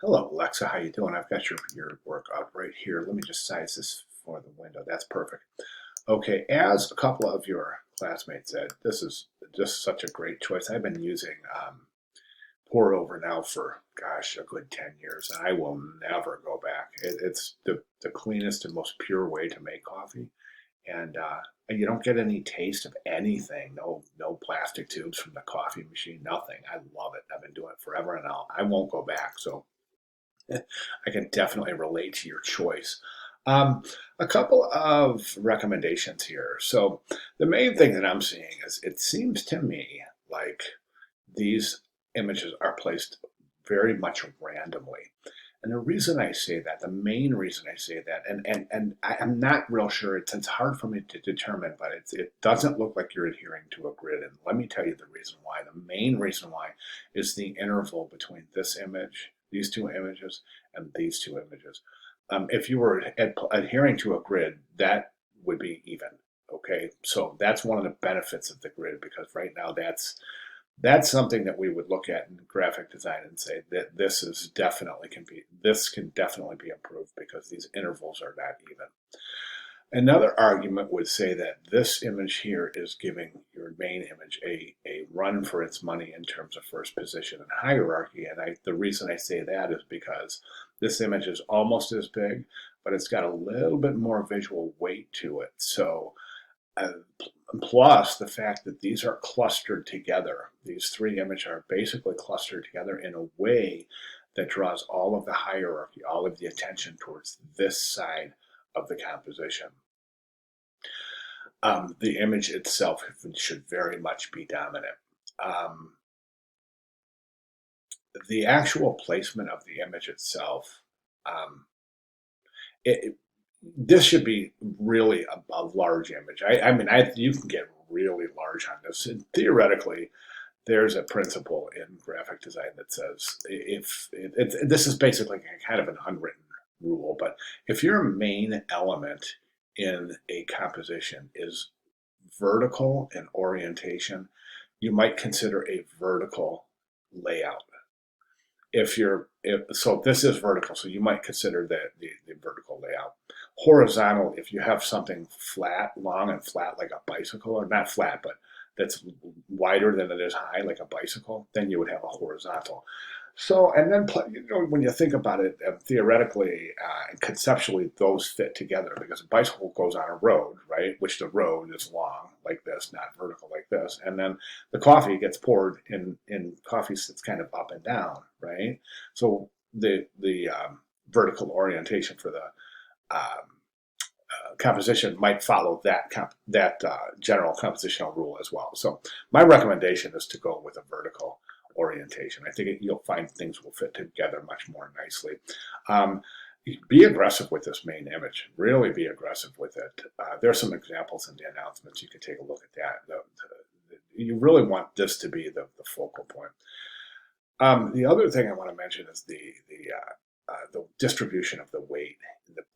Hello, Alexa. How you doing? I've got your work up right here. Let me just size this for the window. That's perfect. Okay, as a couple of your classmates said, this is just such a great choice. I've been using pour over now for, gosh, a good 10 years, and I will never go back. It's the cleanest and most pure way to make coffee, and you don't get any taste of anything. No plastic tubes from the coffee machine. Nothing. I love it. I've been doing it forever, and I won't go back. So I can definitely relate to your choice. Um, a couple of recommendations here. So, the main thing that I'm seeing is it seems to me like these images are placed very much randomly. And the reason I say that, the main reason I say that, and I'm not real sure, it's hard for me to determine, but it doesn't look like you're adhering to a grid. And let me tell you the reason why. The main reason why is the interval between this image, these two images, and these two images. If you were adhering to a grid, that would be even. Okay, so that's one of the benefits of the grid because right now that's something that we would look at in graphic design and say that this can definitely be improved because these intervals are not even. Another argument would say that this image here is giving your main image a run for its money in terms of first position and hierarchy. And the reason I say that is because this image is almost as big, but it's got a little bit more visual weight to it. So uh, plus the fact that these are clustered together. These three images are basically clustered together in a way that draws all of the hierarchy, all of the attention towards this side of the composition. The image itself should very much be dominant. Um, the actual placement of the image itself, um, it, this should be really a large image. I mean, you can get really large on this. And theoretically, there's a principle in graphic design that says if this is basically kind of an unwritten rule, but if your main element in a composition is vertical in orientation, you might consider a vertical layout. So this is vertical, so you might consider the vertical layout. Horizontal, if you have something flat, long and flat like a bicycle, or not flat, but that's wider than it is high like a bicycle, then you would have a horizontal. So, and then when you think about it, theoretically and conceptually, those fit together because a bicycle goes on a road, right? Which the road is long like this, not vertical like this, and then the coffee gets poured in coffee that's kind of up and down, right? So the vertical orientation for the composition might follow that general compositional rule as well. So my recommendation is to go with a vertical orientation. I think you'll find things will fit together much more nicely. Um, be aggressive with this main image. Really be aggressive with it. There are some examples in the announcements. You can take a look at that. You really want this to be the focal point. The other thing I want to mention is the distribution of the weight.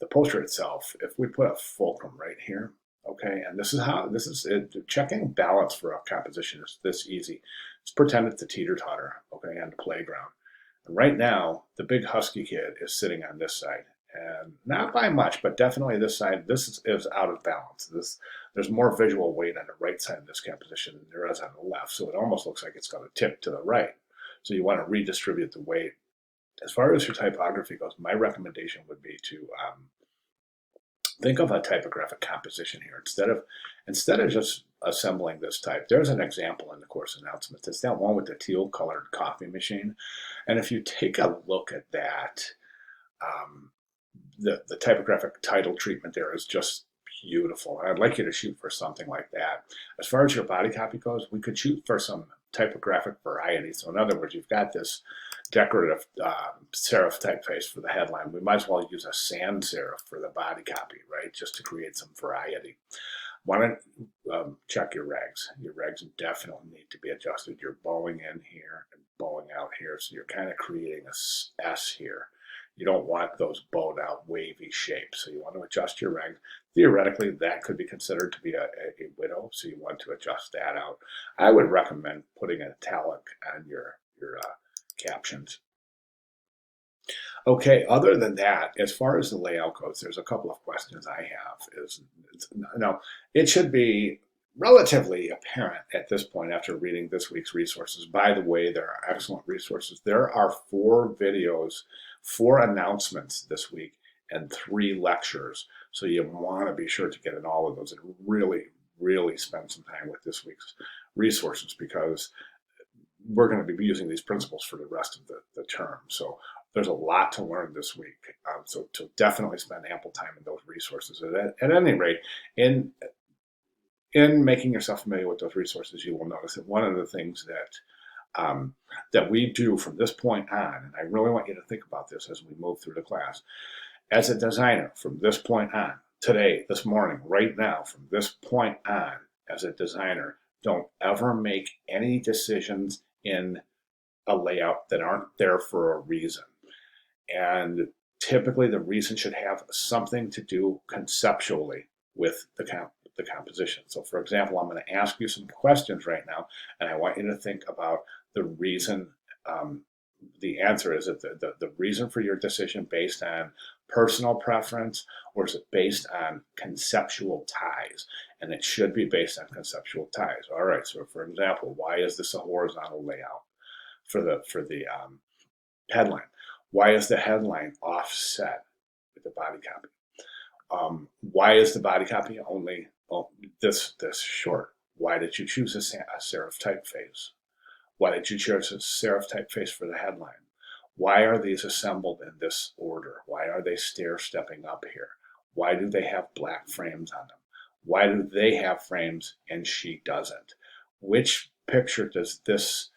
The poster itself, if we put a fulcrum right here, okay, and this is checking balance for a composition is this easy. Just pretend it's a teeter-totter, okay, on the playground. And right now, the big husky kid is sitting on this side, and not by much, but definitely this side. Is out of balance. There's more visual weight on the right side of this composition than there is on the left, so it almost looks like it's going to tip to the right. So you want to redistribute the weight. As far as your typography goes, my recommendation would be to think of a typographic composition here instead of just assembling this type. There's an example in the course announcements. It's that one with the teal colored coffee machine, and if you take a look at that, um, the typographic title treatment there is just beautiful. And I'd like you to shoot for something like that. As far as your body copy goes, we could shoot for some typographic variety. So in other words, you've got this decorative serif typeface for the headline. We might as well use a sans serif for the body copy, right? Just to create some variety. Want to check your regs. Your regs definitely need to be adjusted. You're bowing in here and bowing out here, so you're kind of creating a S here. You don't want those bowed out wavy shapes, so you want to adjust your reg. Theoretically, that could be considered to be a widow, so you want to adjust that out. I would recommend putting an italic on your captions. Okay, other than that, as far as the layout goes, there's a couple of questions I have. Now, it should be relatively apparent at this point after reading this week's resources. By the way, there are excellent resources. There are 4 videos, 4 announcements this week, and 3 lectures. So you want to be sure to get in all of those and really, really spend some time with this week's resources, because we're going to be using these principles for the rest of the term. So there's a lot to learn this week. So to definitely spend ample time in those resources. At any rate, in making yourself familiar with those resources, you will notice that one of the things that we do from this point on, and I really want you to think about this as we move through the class, as a designer, from this point on, today, this morning, right now, from this point on, as a designer, don't ever make any decisions in a layout that aren't there for a reason. And typically the reason should have something to do conceptually with the composition. So for example, I'm going to ask you some questions right now, and I want you to think about the reason. The answer is that the reason for your decision based on personal preference, or is it based on conceptual ties? And it should be based on conceptual ties. All right, so for example, why is this a horizontal layout for the headline? Why is the headline offset with the body copy? Why is the body copy only this short? Why did you choose a serif typeface? Why did you choose a serif typeface for the headline? Why are these assembled in this order? Why are they stair-stepping up here? Why do they have black frames on them? Why do they have frames and she doesn't? Which picture does this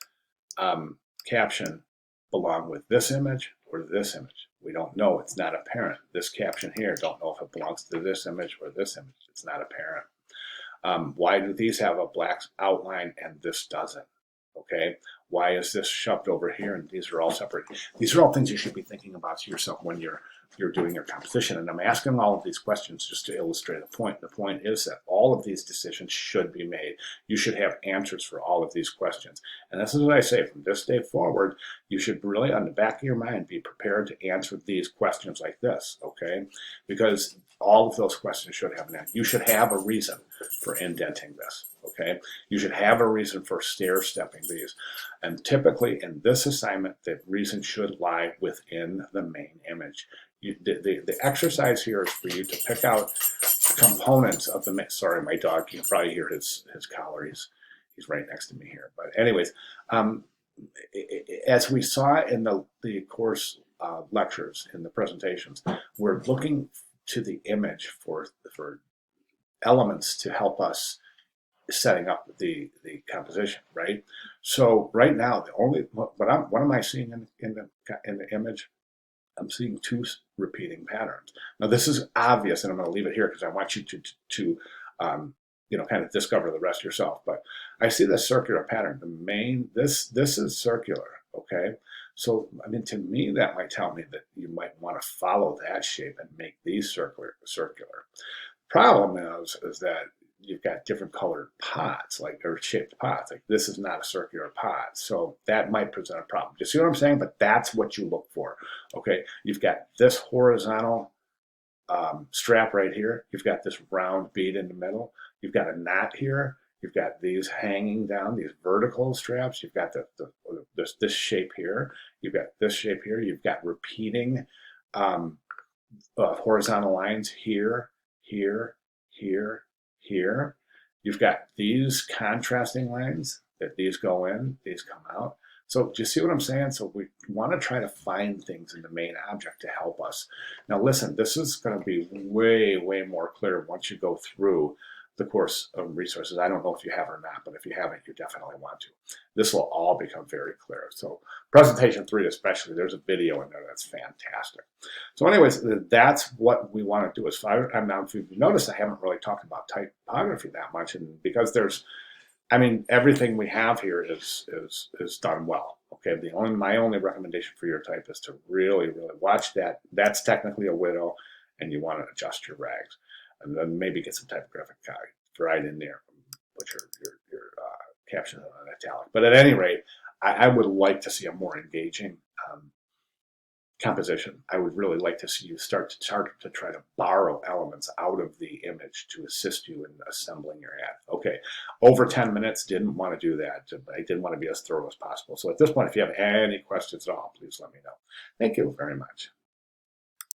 caption belong with, this image or this image? We don't know. It's not apparent. This caption here, don't know if it belongs to this image or this image. It's not apparent. Why do these have a black outline and this doesn't? Okay, why is this shoved over here and these are all separate? These are all things you should be thinking about to yourself when you're doing your composition. And I'm asking all of these questions just to illustrate a point. The point is that all of these decisions should be made. You should have answers for all of these questions. And this is what I say, from this day forward, you should really, on the back of your mind, be prepared to answer these questions like this, okay? Because all of those questions should have an answer. You should have a reason for indenting this, okay? You should have a reason for stair-stepping these. And typically in this assignment, the reason should lie within the main image. The exercise here is for you to pick out components of the, sorry, my dog, you can probably hear his collar. He's right next to me here. But anyways, as we saw in the course lectures, in the presentations, we're looking to the image for elements to help us setting up the composition, right? So right now, what am I seeing in the image? I'm seeing 2 repeating patterns. Now this is obvious, and I'm going to leave it here because I want you to kind of discover the rest yourself. But I see the circular pattern. This is circular, okay? So I mean, to me, that might tell me that you might want to follow that shape and make these circular. Problem is that you've got different colored pots, or shaped pots. Like this is not a circular pot, so that might present a problem. Do you see what I'm saying? But that's what you look for. Okay, you've got this horizontal strap right here. You've got this round bead in the middle. You've got a knot here. You've got these hanging down, these vertical straps. You've got this shape here. You've got this shape here. You've got repeating horizontal lines here, here, here, here. You've got these contrasting lines that these go in, these come out. So do you see what I'm saying? So we want to try to find things in the main object to help us. Now listen, this is going to be way, way more clear once you go through the course of resources. I don't know if you have or not, but if you haven't, you definitely want to. This will all become very clear. So presentation 3 especially, there's a video in there that's fantastic. So anyways, that's what we want to do. Now, if you've noticed, I haven't really talked about typography that much, and because everything we have here is done well. Okay, my only recommendation for your type is to really, really watch that. That's technically a widow, and you want to adjust your rags, and then maybe get some typographic guide right in there. Put your caption on italic. But at any rate, I would like to see a more engaging composition. I would really like to see you start to try to borrow elements out of the image to assist you in assembling your ad. Okay, over 10 minutes, didn't want to do that. I didn't want to be as thorough as possible. So at this point, if you have any questions at all, please let me know. Thank you very much.